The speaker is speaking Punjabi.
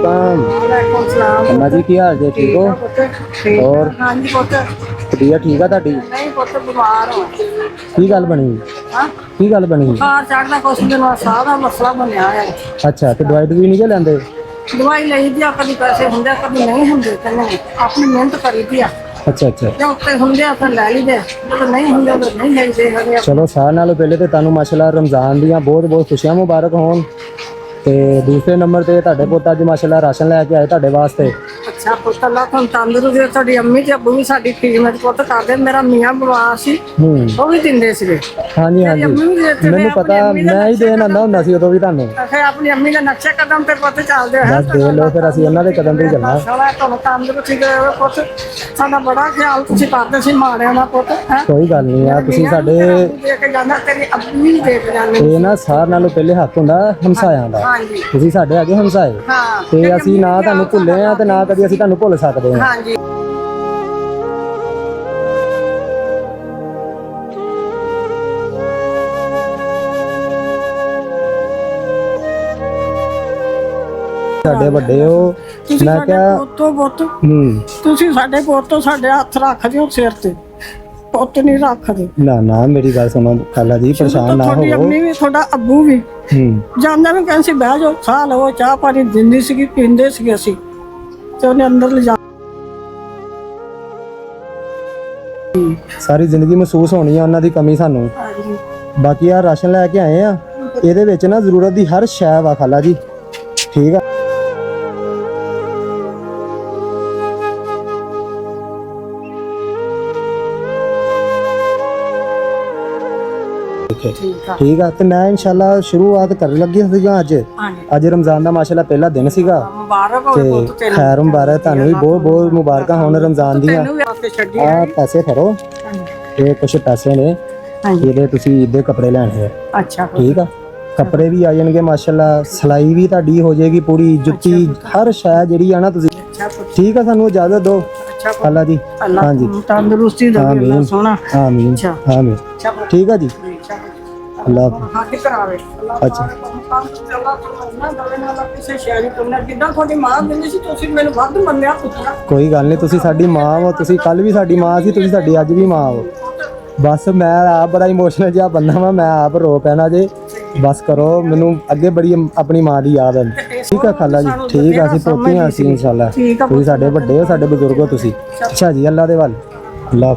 वालेकुम। वालेकुम सलाम। अम्मा जी की हाल जे, ठीक हो? और हाँ जी पुत्त। तबीयत ठीक है ताड़ी? नहीं पुत्त बीमार हो। की गल बनी? हाँ की गल बनी? बुखार चढ़दा कुछ दिन बाद साह दा मसला बनया है। अच्छा, तो दवाई दवाई नहीं लेंदे? दवाई ਲਈ ਦੀ ਆ, ਕਦੀ ਪੈਸੇ ਹੁੰਦੇ ਕਦੀ ਨਹੀਂ ਹੁੰਦੇ, ਕਹਿੰਦੇ ਆਪਣੀ ਮਿਹਨਤ ਕਰੀ ਦੀ ਆ। अच्छा अच्छा, ਜੇ ਉੱਤੇ ਹੁੰਦੇ ਆ ਤਾਂ ਲੈ ਲਈਦੇ, ਜਦੋਂ ਨਹੀਂ ਹੁੰਦੇ ਤਾਂ ਨਹੀਂ ਲਈਦੇ ਹੈਗੇ। चलो सारे नालों पहले तो तुहानू माशाअल्लाह रमजान दियां बहुत बहुत खुशियां मुबारक होन। ते दूसरे नंबर ते ਤੁਹਾਡੇ ਪੁੱਤ ਅੱਜ ਮਾਸ਼ਾਅੱਲਾ ਰਾਸ਼ਨ ਲੈ ਕੇ ਆਏ ਤੁਹਾਡੇ ਵਾਸਤੇ। ਅੱਛਾ ਪੁੱਤ, ਅੱਲਾ ਤੁਹਾਨੂੰ ਤੰਦਰੁਸਤ ਦੇ। ਤੁਹਾਡੀ ਅੰਮੀ ਤੇ ਅੱਬੂ ਵੀ ਸਾਡੀ ਖਿਦਮਤ ਪੁੱਤ ਕਰਦੇ। ਮੇਰਾ ਮੀਆਂ ਬਿਮਾਰ ਸੀ, ਉਹ ਵੀ ਦਿੰਦੇ ਸੀਗੇ। ਹਾਂਜੀ ਹਾਂਜੀ, ਮੈਨੂੰ ਪਤਾ, ਮੈਂ ਹੀ ਦੇਣ ਆਉਂਦਾ ਹੁੰਦਾ ਸੀ ਉਦੋਂ ਵੀ ਤੁਹਾਨੂੰ। ਫਿਰ ਆਪਣੀ ਅੰਮੀ ਦੇ ਨਕਸ਼ੇ ਕਦਮ ਤੇ ਪੁੱਤ ਚੱਲਦੇ ਹੋਏ ਬਸ ਦੇਖ ਲਓ, ਫਿਰ ਅਸੀਂ ਉਹਨਾਂ ਦੇ ਕਦਮ ਤੇ ਹੀ ਚੱਲਣਾ। ਸਾਲਾ ਤੁਹਾਨੂੰ ਤੰਦਰੁਸਤੀ ਦੇ ਪੁੱਤ, ਸਾਡਾ ਬੜਾ ਖਿਆਲ ਤੁਸੀਂ ਕਰਦੇ ਸੀ ਮਾਰਿਆਂ ਦਾ ਪੁੱਤ। ਹੈ ਕੋਈ ਗੱਲ ਨਹੀਂ ਆ, ਤੁਸੀਂ ਸਾਡੇ ਦੇ ਕੇ ਜਾਂਦਾ, ਤੇਰੀ ਅੰਮੀ ਦੇ ਕੇ ਜਾਂਦੇ। ਇਹ ਨਾ ਸਾਰਿਆਂ ਨਾਲੋਂ ਪਹਿਲੇ ਹੱਕ ਹੁੰਦਾ ਹਮਸਾਇਆਂ ਦਾ। ਹਾਂਜੀ ਤੁਸੀਂ ਸਾਡੇ ਅੱਗੇ ਹਮਸਾਏ, ਹਾਂ, ਤੇ ਅਸੀਂ ਨਾ ਤੁਹਾਨੂੰ ਭੁੱਲੇ ਆ ਤੇ ਨਾ ਕਦੀ ਅਸੀਂ ਤੁਹਾਨੂੰ ਭੁੱਲ ਸਕਦੇ ਹਾਂ। ਹਾਂਜੀ। ਸਾਡੇ ਵੱਡੇ ਹੋ, ਮੈਂ ਕਿਹਾ ਪੋਤੋ ਪੁੱਤ, ਤੁਸੀਂ ਸਾਡੇ ਪੋਤੋ ਸਾਡੇ ਹੱਥ ਰੱਖ ਦਿਓ ਸਿਰ ਤੇ, ਪੁੱਤ ਨਹੀਂ ਰੱਖਦੇ। ਨਾ ਨਾ, ਮੇਰੀ ਗੱਲ ਸੁਣੋ ਖਾਲਾ ਜੀ, ਪਰੇਸ਼ਾਨ ਨਾ ਤੁਹਾਡੀ ਹੋਵੋ। ਅੰਮੀ ਵੀ ਤੁਹਾਡਾ ਅੱਬੂ ਵੀ ਜਾਂਦਾ ਵੀ ਕਹਿੰਦੇ ਸੀ ਬਹਿ ਜਾਓ, ਖਾ ਲਵੋ, ਚਾਹ ਪਾਣੀ ਦਿੰਦੀ ਸੀਗੀ, ਪੀਂਦੇ ਸੀਗੇ ਅਸੀਂ, ਤੇ ਉਹਨੇ ਅੰਦਰ ਲਿਜਾ। ਸਾਰੀ ਜ਼ਿੰਦਗੀ ਮਹਿਸੂਸ ਹੋਣੀ ਆ ਉਹਨਾਂ ਦੀ ਕਮੀ ਸਾਨੂੰ। ਹਾਂਜੀ ਬਾਕੀ ਆ ਰਾਸ਼ਨ ਲੈ ਕੇ ਆਏ ਆ, ਇਹਦੇ ਵਿੱਚ ਨਾ ਜ਼ਰੂਰਤ ਦੀ ਹਰ ਸ਼ੈ ਵਾ ਖਾਲਾ ਜੀ, ਠੀਕ ਆ? ठीक है, तो मैं इंशाल्लाह शुरुआत कर लगी ਸੀਗਾ ਅੱਜ रमजान ਦਾ ਮਾਸ਼ਾਅੱਲਾ ਪਹਿਲਾ ਦਿਨ ਸੀਗਾ। ਮੁਬਾਰਕ ਹੋਵੇ ਪੁੱਤ ਤੈਨੂੰ। ਖੈਰ ਮੁਬਾਰਕ, ਤੁਹਾਨੂੰ ਵੀ ਬਹੁਤ ਬਹੁਤ ਮੁਬਾਰਕਾਂ ਹੋਣ ਰਮਜ਼ਾਨ ਦੀਆਂ। ਆ ਪੈਸੇ ਫੜੋ, ਇਹ ਕੁਝ ਪੈਸੇ ਨੇ, ਇਹਦੇ ਤੁਸੀਂ ਈਦ ਦੇ ਕੱਪੜੇ ਲੈਣੇ ਆ। ਅੱਛਾ ਠੀਕ ਆ, ਕੱਪੜੇ ਵੀ ਆ ਜਾਣਗੇ ਮਾਸ਼ਾਅੱਲਾ, ਸਲਾਈ ਵੀ ਤੁਹਾਡੀ ਹੋ ਜਾਏਗੀ ਪੂਰੀ, ਜੁੱਤੀ ਹਰ ਸ਼ੈ ਜਿਹੜੀ ਆ ਨਾ ਤੁਸੀਂ। ਠੀਕ ਆ, ਸਾਨੂੰ ਇਜਾਜ਼ਤ ਦਿਓ ਅੱਲਾ ਜੀ। ਹਾਂਜੀ, ਤੰਦਰੁਸਤੀ ਦੇ ਅੱਲਾ ਸੋਹਣਾ। ਆਮੀਨ ਆਮੀਨ। ਠੀਕ ਆ ਜੀ, ਅੱਲਾ ਹੱਥ ਕਰਾਵੇ। ਅੱਛਾ, ਕਿਸੇ ਸ਼ਹਿਰੀ ਤੁਮਨੇ ਕਿੱਦਾਂ ਤੁਹਾਡੀ ਮਾਂ ਦਿੰਦੀ ਸੀ, ਤੁਸੀਂ ਮੈਨੂੰ ਵੱਧ ਮੰਨਿਆ ਪੁੱਤਰਾ। ਕੋਈ ਗੱਲ ਨਹੀਂ, ਤੁਸੀਂ ਸਾਡੀ ਮਾਂ ਹੋ, ਤੁਸੀਂ ਕੱਲ ਵੀ ਸਾਡੀ ਮਾਂ ਸੀ, ਤੁਸੀਂ ਸਾਡੀ ਅੱਜ ਵੀ ਮਾਂ ਹੋ। ਬਸ ਮੈਂ ਆਪ ਬੜਾ ਇਮੋਸ਼ਨਲ ਜਿਹਾ ਬੰਦਾ ਵਾ, ਮੈਂ ਆਪ ਰੋ ਪੈਣਾ ਜੇ। ਬਸ ਕਰੋ, ਮੈਨੂੰ ਅੱਗੇ ਬੜੀ ਆਪਣੀ ਮਾਂ ਦੀ ਯਾਦ ਆਉਂਦੀ। ਠੀਕ ਆ ਖਾਲਾ ਜੀ, ਠੀਕ ਆ, ਅਸੀਂ ਪੋਤੀਆਂ ਅਸੀਂ ਇਨਸ਼ਾਅੱਲਾ। ਤੁਸੀਂ ਸਾਡੇ ਵੱਡੇ ਹੋ, ਸਾਡੇ ਬਜ਼ੁਰਗ ਹੋ ਤੁਸੀਂ। ਅੱਛਾ ਜੀ, ਅੱਲਾ ਦੇ ਵੱਲ, ਅੱਲਾ।